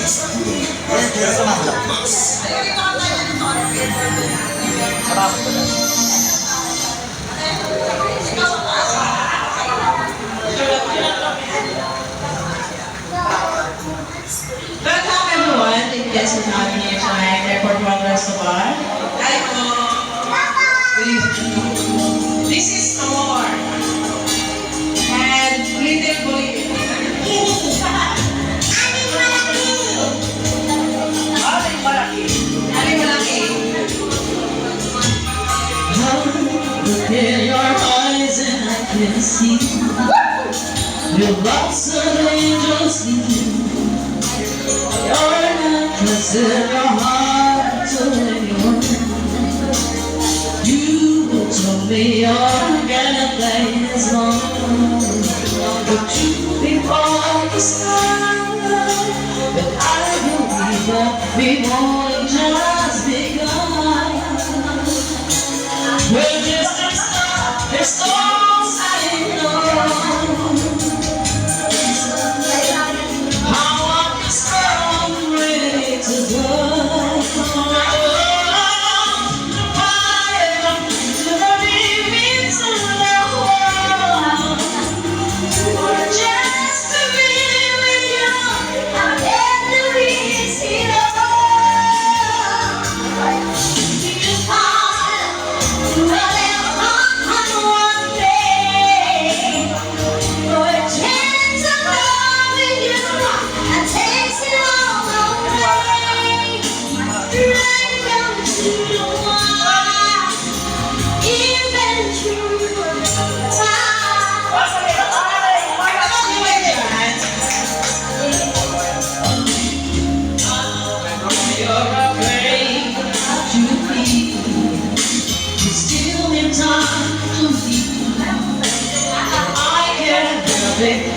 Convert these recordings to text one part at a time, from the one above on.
Welcome everyone. Thank you guys for having me here tonight. Airport One Restaurant. Hi po. This is Amor. And Little Boy. Aling Malaki. Aling Malaki. Look in your eyes and I can see your lots of angels in you. You're not consider hard to anyone. You told me you're gonna play this long, but you before the sun. But I believe that we won't just begun. We're just a start, there's storms I know.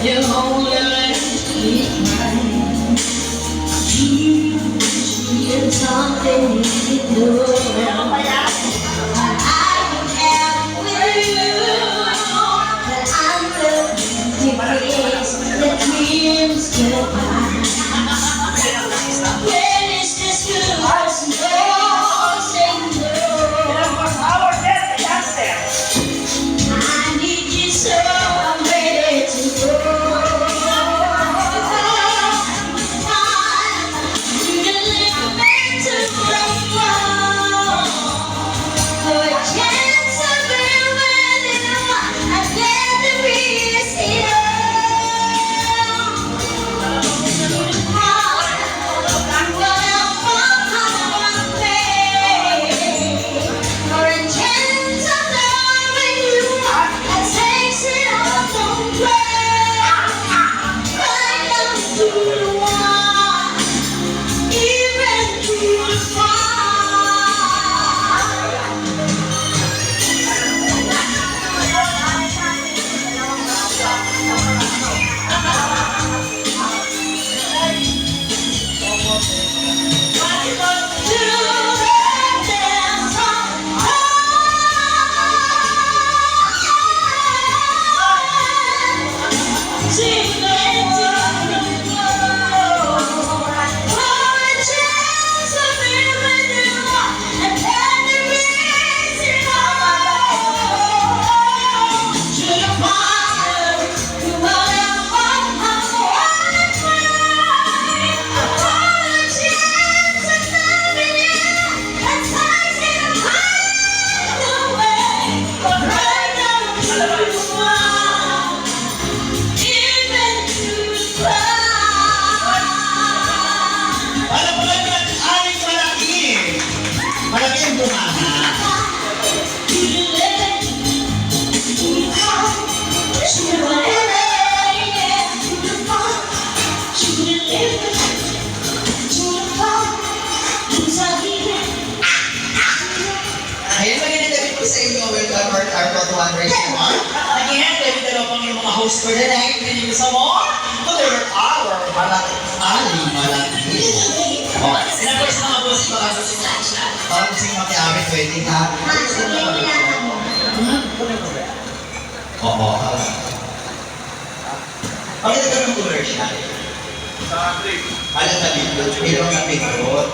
You only let me cry. You something you do. I can have with you, but I'm the place that dreams goodbye. When is this good person? Oh, say no. I need you so. Again, David Dalopang yung mga host for the night. Hindi sa mo, to their hour, Ali Malaki. Okay. Sinabi sa mga boss, baka sa sinasya. Parang kasi makiamin, pwede ha? Oo. Pakita ka ng commercial. Ano sa Bicol? Meron sa Bicol.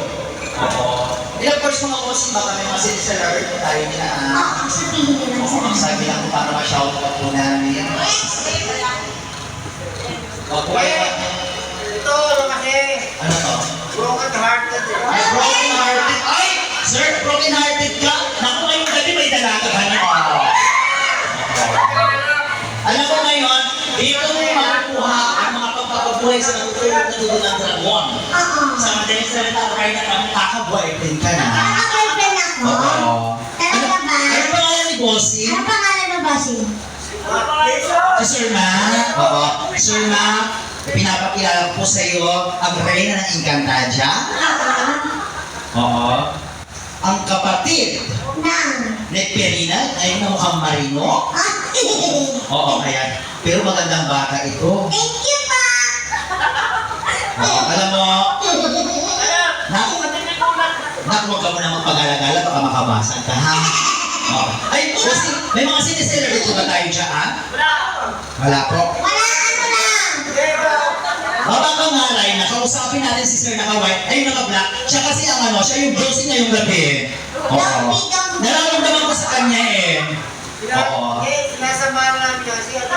Oo. Of course mga boss, baka may mga sinisalar po tayo nila. Oo, sabihin nyo lang Oo, sa sabi lang po para ma-shoutout po namin. Wag po kayo. Ito, ano kasi? Ano to? Broken hearted eh. Ay, broken hearted. Ay! Sir, broken hearted ka? Naku, ngayong gabi may dalaga ka niyo. Alam ko ngayon, dito mo makukuha ang mga pagpapabuhay sa natutulog na dulo ng dragon. Oo. Sa madaling salita, kahit na kami kaka-boyfriend ka na. Nakaka-boyfriend ako. Oo. Talaga ba? Ano pangalan ni Bossy? Ano pangalan mo, bossing? Si Sir Mac. Oo. Sir Mac, pinapakilala ko po sa iyo ang reyna ng Encantadia. Oo. Ang kapatid Nang. ni Perina ay mukhang marino. Oo, kaya. Pero magandang bata ito. Thank you pa. Oo, alam mo, huwag ka mo na magpag-alagala, baka makabasag ka, ha? Oo. Ay, Bossy, may mga celebrate ba tayo dyan? Wala po. Wala ano lang. Habang kangalay na, kausapin natin si Sir naka-white, ay naka-black, siya kasi ang ano, siya yung bossy ngayong gabi. Oo. Nararamdaman ko sa kanya eh. Oo. Sinasamahan namin kasi ano.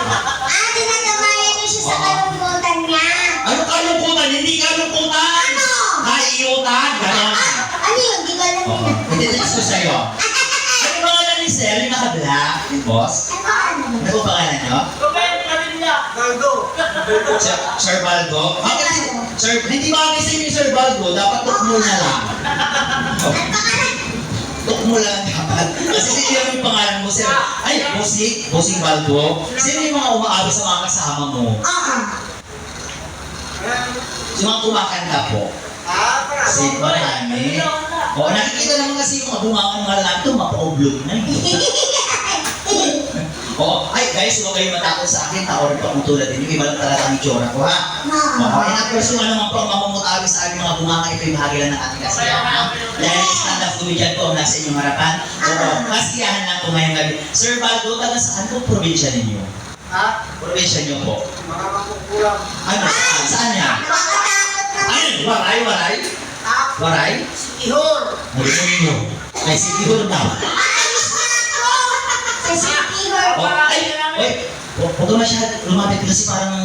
Dinadamayan niyo siya sa kalungkutan niya. Ano kalungkutan? Hindi kalungkutan! Ano? Kaiyutan! Ganon. Ano yun? Di ko alam Oo. yun. Ititis ko sa'yo. Ano pangalan ni Sir, yung naka-black, yung boss? Ano? Ano po pangalan niyo? Galdo. Sir Baldo? Bakit? Sir, hindi bagay sa inyo, Sir Baldo. Dapat tukmo na lang. Ano pangalan? Tukmo lang dapat. Kasi sino yung pangalan mo, Sir? Ay, Bossing Baldo. Sino yung mga umaabot sa mga kasama mo? Oo. Yung mga kumakanta po. Para. Si Marami. O, nakikita naman kasi yung mga bunga ng mga lalaki ito, mapa-oblog na eh. Oo, ay guys, huwag kayong matakot sa akin, tao rin pa kung tulad din. Iba lang talaga ang itsura ko, ha? Oo, and of course, yung ano mga pang mamumutawi sa aming mga bunga, ito yung bahagi lang ng ating kasiyahan. Dahil stand-up comedian po ang nasa inyong harapan. Oo, kasiyahan lang po ngayong gabi. Sir Baldo, taga saan po probinsya ninyo? Ha? Probinsya niyo po? Mga makukulang. Ano? Saan yan? Nakakatakot na. Ayun, waray. Ha? Waray? Ihor. Narinig niyo. Ay, si Tihor daw. Aalis na ako. Sa City Hall. Oh, ay, huwag ka masyadong lumapit kasi parang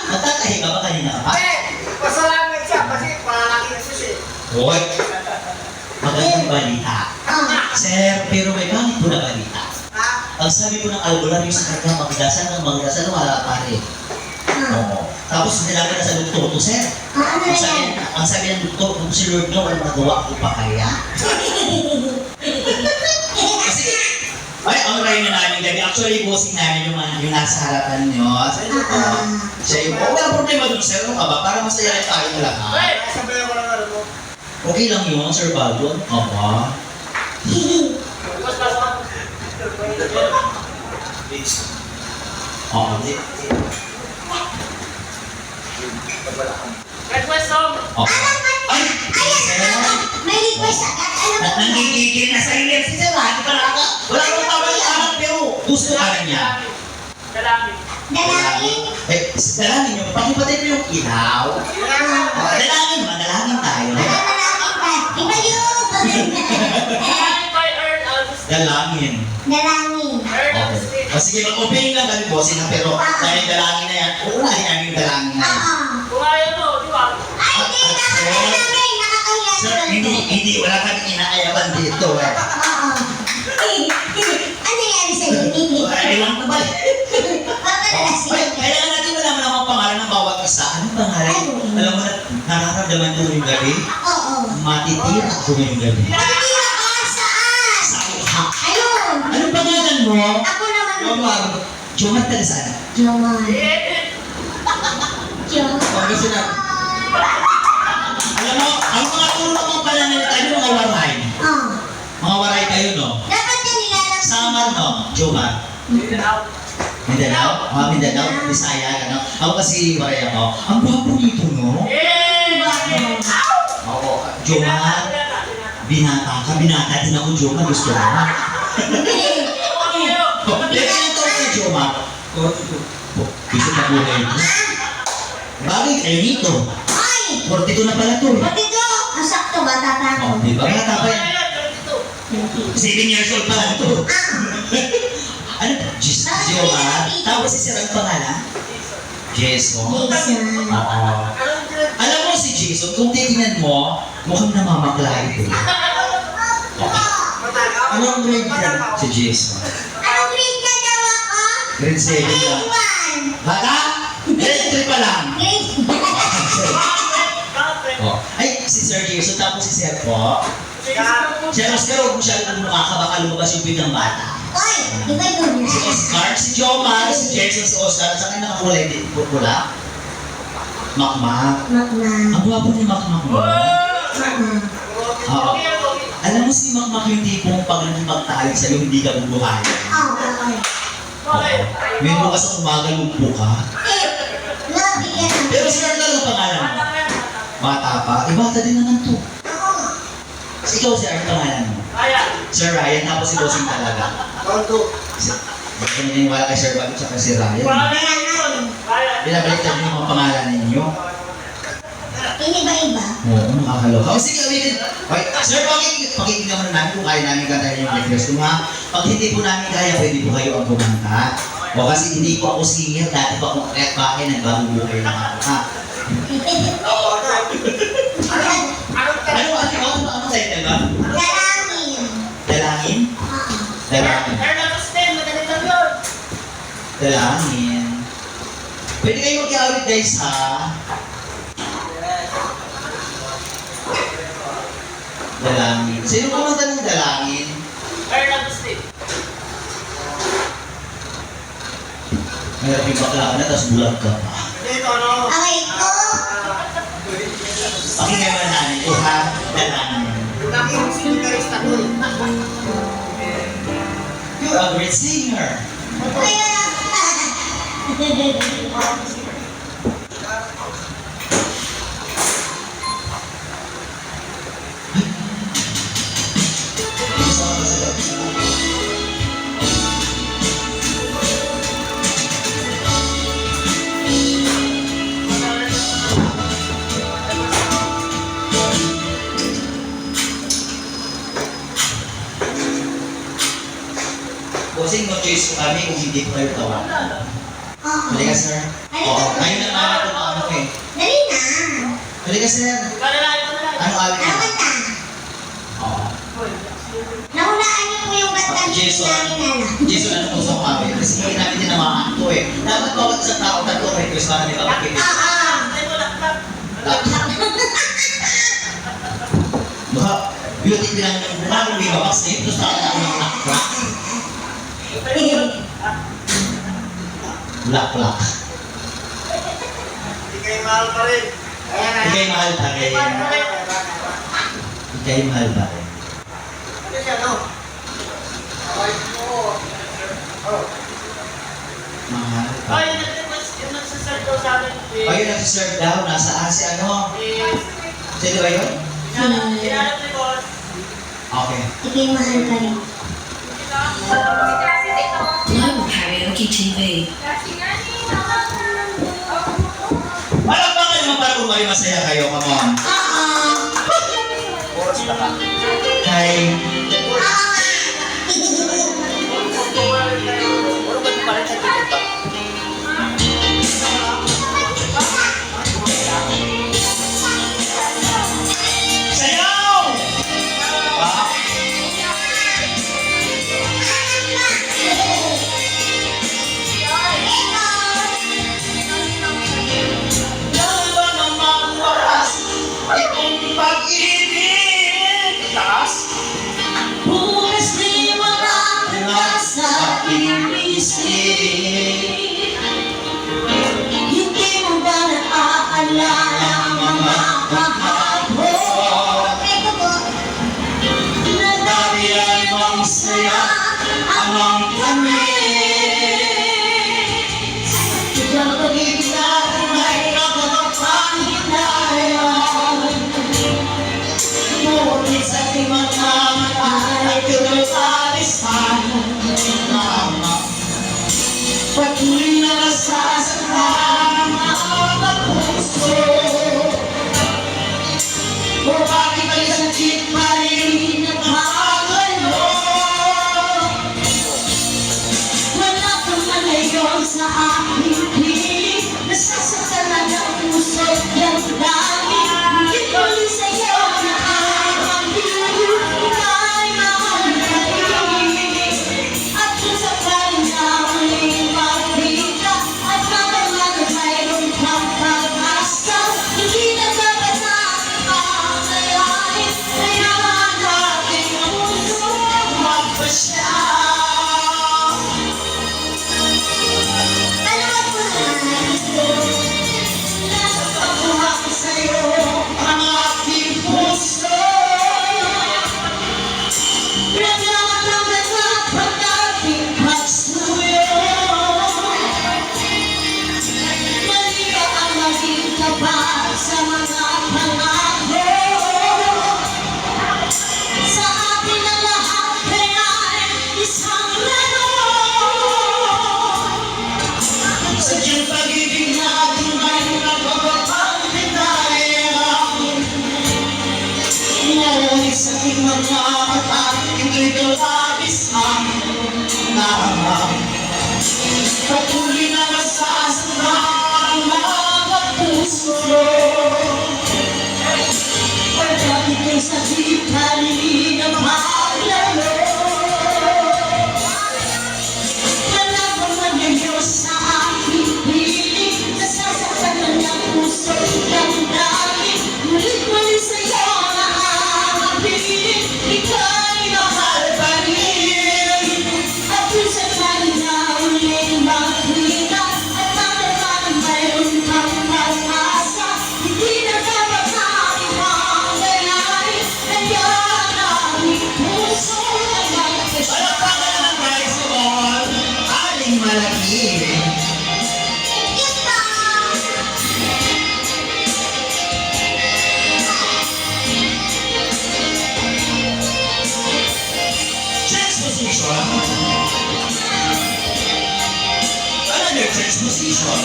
natatahi ka ba kanina ka pa? Pasalamat siya kasi palalaki na siya. Hoy, magandang balita. Oo. Sir, pero may bakit po na balita? Ha? Ang sabi po ng albularyo sa kanya, magdasal, wala pa rin. Oo. Tapos nilaga na sa doktor to, sir. Ano na yan? Ang sabi ng doktor, kung si Lord nga, walang nagawa ko pa kaya. Kasi, ay, ang reyna namin gabi. Actually, bossing namin yung nasa harapan nyo. Siya yung, walang problema dun, sir. Ano ka ba? Para masaya rin tayo na lahat. Sabayan ko lang ano mo. Okay lang yun, Sir Baldo. Opo. Oo. Request song. Okay. Ay! Sir! May request agad. Alam mo ba? Nangigigil na sa inyo si Sir. Hindi pa nakaka. Wala akong tawag ng anak pero gusto ka na niya. Dalangin. Dalangin. Eh, dalangin nyo. Pakipatid mo yung ilaw. Dalangin ba? Dalangin tayo. Dalangin ba? Iba yun. Dalangin by Earn Augustine. Dalangin. Dalangin. Earn Okay. Augustine. O sige, mag-opening lang kami bossing na pero dahil dalangin na yan, uunahin namin yung dalangin na yan. Oo. Kung ayaw mo, di ba? Ay, hindi. Nakakahiya namin. Nakakahiya Sir, namin. hindi, wala kami inaayaban dito eh. Oo. Ano yan sa'yo? Ay, lang na ba? Papalasin. Ay, kailangan natin malaman ang mga pangalan ng bawat isa. Anong pangalan? Ay, Alam mo na, nararamdaman ko yung gabi. Oo. Matitira ako yung gabi. Pagkira ka saan? Sa uha. Ayun. Anong pangalan mo? Ako naman. Jomar. Jomar taga saan? Jomar. Huwag kasi na. Alam mo, ang mga turo ng pananalita nyo, mga waray. Oh. Mga waray kayo, no? Dapat yan nilalagay. Samar, no? Jomar. Mindanao? Mindanao? Bisaya, ano? Ako kasi waray ako. Ang gwapo nito, no? Oo. Jomar. Binata ka. Binata din ako, Jomar. Gusto mo? Lagi ang tawag ni Jomar. Gusto ka buhay mo? Bagay kayo nito. Ay! 42 na pala to. Pati ko! Ang sakto, bata pa ako. Oh, di ba? Bata pa yan. Ayan, 22. 7 years old pa lang to. Ano? Jomar? Tapos si Sir ang pangalan? Jason. Jason. Oo. Alam mo si Jason, kung titingnan mo, mukhang namamakla ito. Anong grade ka? Si Jason. Anong grade na daw ako? Grade 7 Grade lang. 1. Bata? Grade 3 pa lang. Grade Oh. Ay, si Sir Jason, tapos si Sir po. Sir Oscar, huwag mo siya lumukha ka, baka lumabas yung biglang bata. Oy! Di ba yun Si na? Oscar, si Jomar, si Jason, si Oscar, at saka yung nakakulay din, pula. Makmak. Makma. Ang gwapo ni Makmak mo. Makma. Oo. Alam mo si Makmak yung tipong pag nagmagtalik sa'yo, hindi ka bubuhay. Oo, oo. Oo. May bukas ang umaga, lumpo ka. Eh, labi ka na. Pero si Arnal ang pangalan mo. Bata pa. Bata din naman to. Ako nga. Ikaw, Sir, ang pangalan mo. Sir Ryan, tapos si Bossing talaga. Hindi ko naniniwala kay Sir Bago at si Ryan. Pinabaliktad niyo yung mga pangalan ninyo. Iniba-iba. Oo, nakakaloka. O sige, ulitin. Okay, Sir, pakikinggan muna namin kung kaya namin kantahin yung request mo, ha? Pag hindi po namin kaya, pwede po kayo ang kumanta. O kasi hindi po ako singer, dati pa akong kaya't bakit nagbagong buhay lang ako, ha? Ano title ba? Dalangin. Dalangin? Oo. Dalangin. Dalangin. Pwede kayo mag-iawit guys, ha? Dalangin. Sino kumanta ng dalangin? Mahirap yung bakla ka na, tapos bulag ka pa. Okay ko. Pakinggan mo namin ito, ha? Dalangin. You're a great singer. Kaya Bossing, no choice po kami kung hindi po kayo tawagan. Oo. Halika, sir. Oo, ngayon na nga ito ano eh. Dali na. Halika, sir. Ano awit Ano na? kanta? Oo. Nahulaan niyo po yung kanta ni Jason. namin Jason, ano po sa kami? Kasi hindi namin tinamaan ito eh. Dapat bawat isang tao tatlo request para may papakipit. Baka, beauty bilang namin may babaks na ito sa akin ng nakra. Lak-lak. Ikay mahal pa rin. Ikay mahal pa rin. Mahal pa. Ayun, nagsiserve daw. Nasaan si ano? Sino ba yun? Okay. Ikay mahal pa rin. Live Karaoke TV. Palakpakan naman para kung may masaya kayo. Come on. Oo. Hi. Oo nga. Sayaw! Ah, Dalawa namang wakas, itong pag-ibig. Taas. Bukas di makakita sa iyong isip. Hindi mo ba naaalala ang mga kahapon? Ito po. Na dati ay masaya ang kami. Kapag ikaw ay nakapagpahinayang, ngunit sa timang ay pinagpalisan. Patuloy na nasasaktan ang ako. aking mga mata, hindi ko labis ang tama. Patuloy na masasama ang mga puso. Pagkakit kay sa sitali na maglaro. Wala ko man ngayon sa aking piling, nasasaktan na ng puso ng dami. Mulit-mulit sa'yo na ang piling, ika'y mahal pa rin. At kung sakali na uling makita, at naman mayroon kang pag-asa, hindi na dapat namin mangyayari. Kaya ang aming puso ay magkasya. Ano pa ka naman guys on? Aling malaki. Church position. Ano yung church position?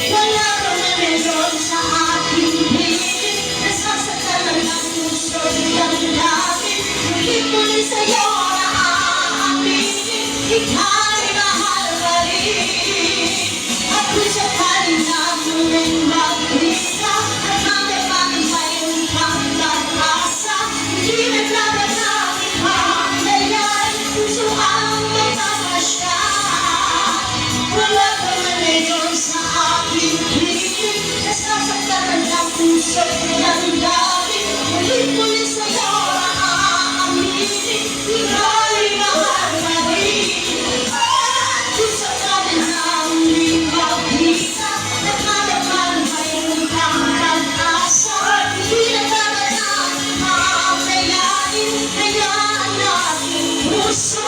Wala ka na meron sa aking piling, nasasaktan na ng puso ng dami. Mulit-mulit sa'yo na aaminin, ika'y mahal pa rin. At kung sakali na muling magkita, at naman mayroon kang pag-asa, hindi na dapat namin mangyayari, puso ang magpapasya. Wala ka man ngayon sa aking piling, nasasaktan na ng puso ng dami. Mulit-mulit sa'yo na aaminin, ika'y mahal pa rin. At kung sakali na muling magkita, at naman mayroon kang pag-asa, hindi na dapat namin mangyayari, kaya ang aking puso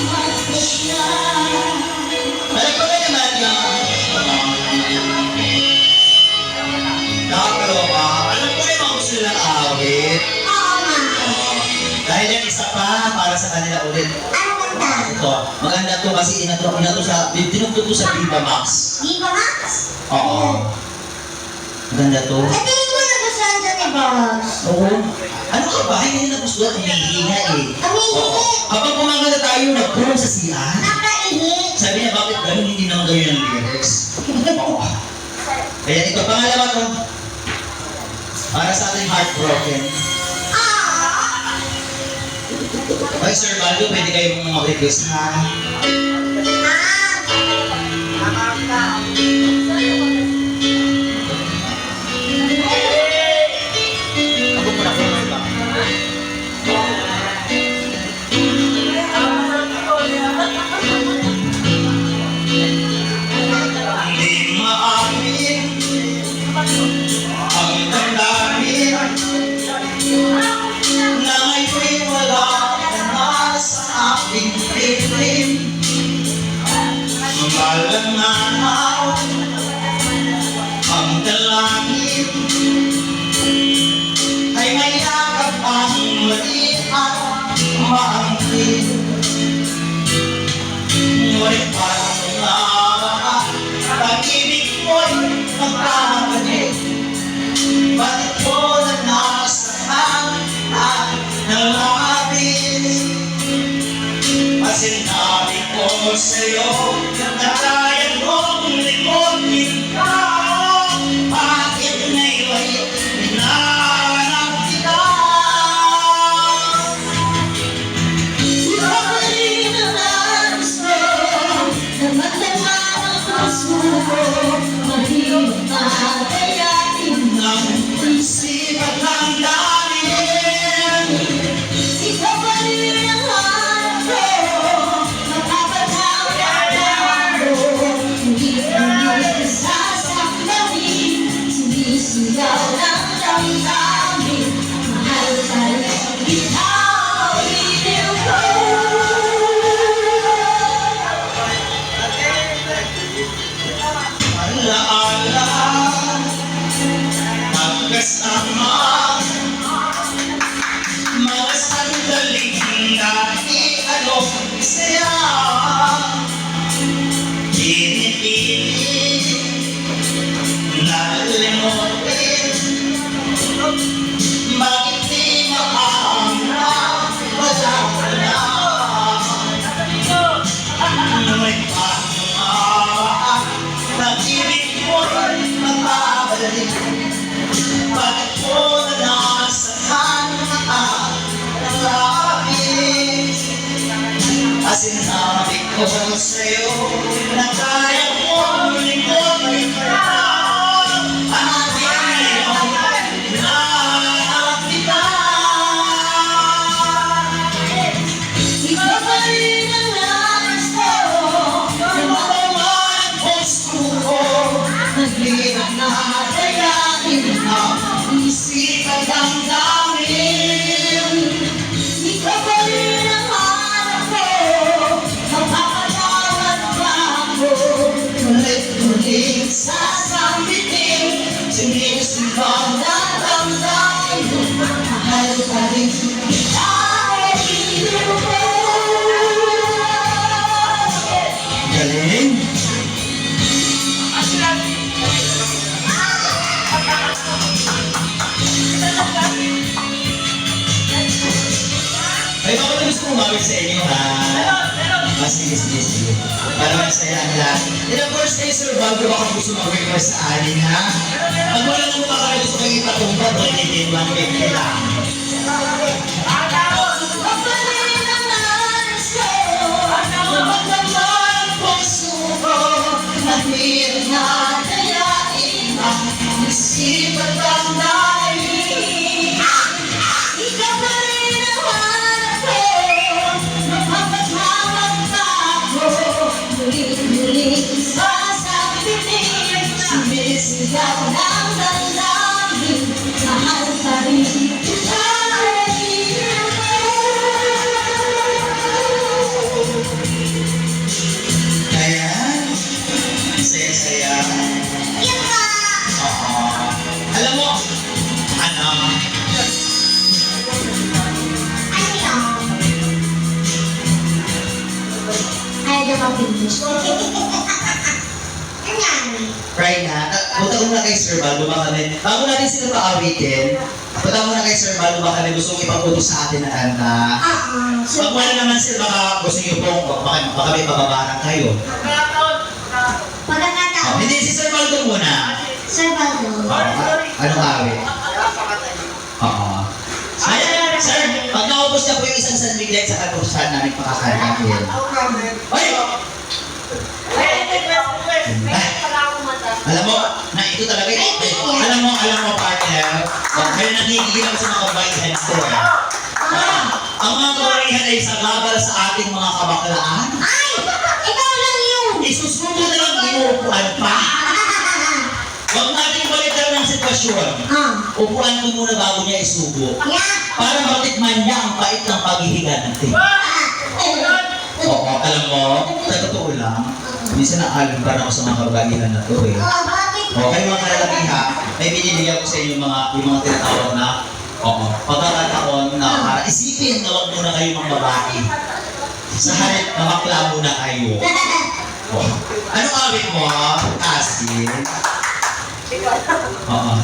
magpasya. Ano pa ba naman yan? Nakakaloka. Alam ko yung mga gusto nilang awit. Oo nga. Dahil yan isa pa para sa kanila ulit. Ano kanta? Ito, maganda to kasi tinugtog to sa Viva Max. Viva Max? Oo. Maganda to. Sa tingin ko nagustuhan to ni Boss. Oo. Ano ka ba? Hindi na gusto at humihinga eh. Humihingi. Oo. Habang kumangala tayo, nagpulong sa siyan. Nakaihi. Sabi niya, bakit ganun hindi naman gawin ng lyrics? Oo. Kaya ito, pangalawa to. Para sa ating heartbroken. Ah. Ay, Sir Valdo, pwede kayong mag-request ha? Ako muna po ba? Hindi maamin ang damdamin na ngayon'y wala ka na sa aking piling. Malanganaw ang dalangin ay mayakap ang mali at maangkin. Ngunit parang nga pag-ibig mo'y magkakalit. Bakit ko na nasaktan ng labis? At sinabi ko sa'yo na kaya kong likotin ka. Bakit ngayon'y hinahanap kita? Ikaw pa rin ang gusto, damang-dama ang puso ko. Mahirap magayain Nang isip at landanin, ikaw pa rin ang hanap ko, mapapatawad ako. Hindi ka nila sasaklamin, sinisigaw ng damdamin. Mahal pa rin kita, ulitin ko. alaala, magkasama, mga sandaling naialok siya. Pinipili Bakit mo na nasahan ang langit? At sinabi ko sa'yo na kaya mo lingkod ka. At ngayon na kita. Ikaw pa rin ang nais ko. Napapaman ang puso ko. Naghirap na dayain ang isip at damdamin. Ikaw pa rin ang hanap ko. Mapapatawad ka ako. Ulit-ulit sasambitin. Sinisigaw na damdamin. Mahal pa rin kita. Galing. Ay, baka na gusto umawit sa inyo, ha? Sige. Para masaya ang lahat. And of course, kayo, Sir Bago, baka gusto mag-request sa anin, ha? Pag wala nang makakaya gusto kayo ipatumpad, hindi lang kayo lang. Sumisigaw ng damdamin, mahal pa rin kita. Kaya, saya-saya. Oo. Alam mo, ano, right na, punta ko muna kay Sir Bago, baka bago natin sila paawitin, punta muna kay Sir Bago, baka gusto kong ipaputos sa atin na kanta. Pag wala naman sir, baka gusto niyo pong, baka may pababarang kayo. Hindi, si Sir Bago muna. Anong awit? Oo. Ay, sir, pag naubos na po yung isang sanbiglet sa katusan namin pakakarakin. Ay! Alam mo, na ito talaga, alam mo partner, kaya nagigigil ako sa mga kabaihan ko eh. Ang mga kabaihan ay sagabal sa ating mga kabaklaan. Isusubo na lang iuupuan pa. Huwag natin balikan ng sitwasyon. Upuan ko muna bago niya isubo. Para matikman niya ang pait ng paghihiga natin. Oo, alam mo, sa totoo lang, minsan naalimpan ako sa mga kabaihan na to eh. Okay, mga kalalakiha, may binibigyan ko sa inyo yung mga tinatawag na pagkakataon na para isipin na huwag muna kayo mga babae. Sa halip na bakla muna kayo. Anong awit mo, Cassie?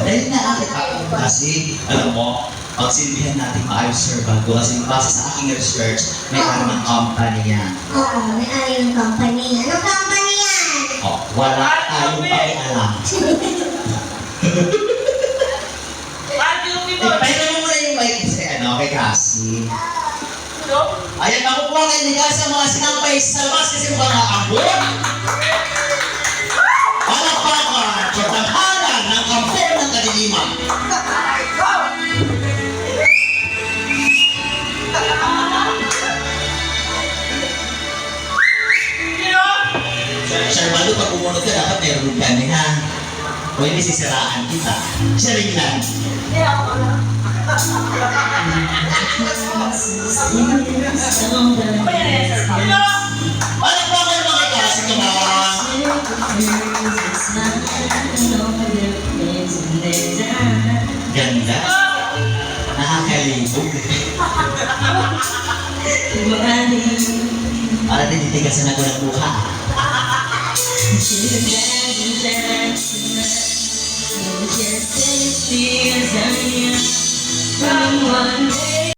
Dahil naakit ako kasi, alam mo, pagsilbihan natin maayos Sir Bago kasi base sa aking research, may anong company yan. Anong company yan? Wala tayong pakialam. Pero mo muna yung mic kay Cassie. Ayan, makukuha kayo nila sa mga sinampay sa labas kasi mga abot. Palakpakan, pagtanghanan ng kampo ng kadiliman. Sir Bago, pag umunod ka, dapat meron kami ha. O hindi sisiraan kita. Siya rin lang. Palakpakan mga Cassie naman. Ganda. Nakakalibog. Para tinitigasan ako ng mukha. From one day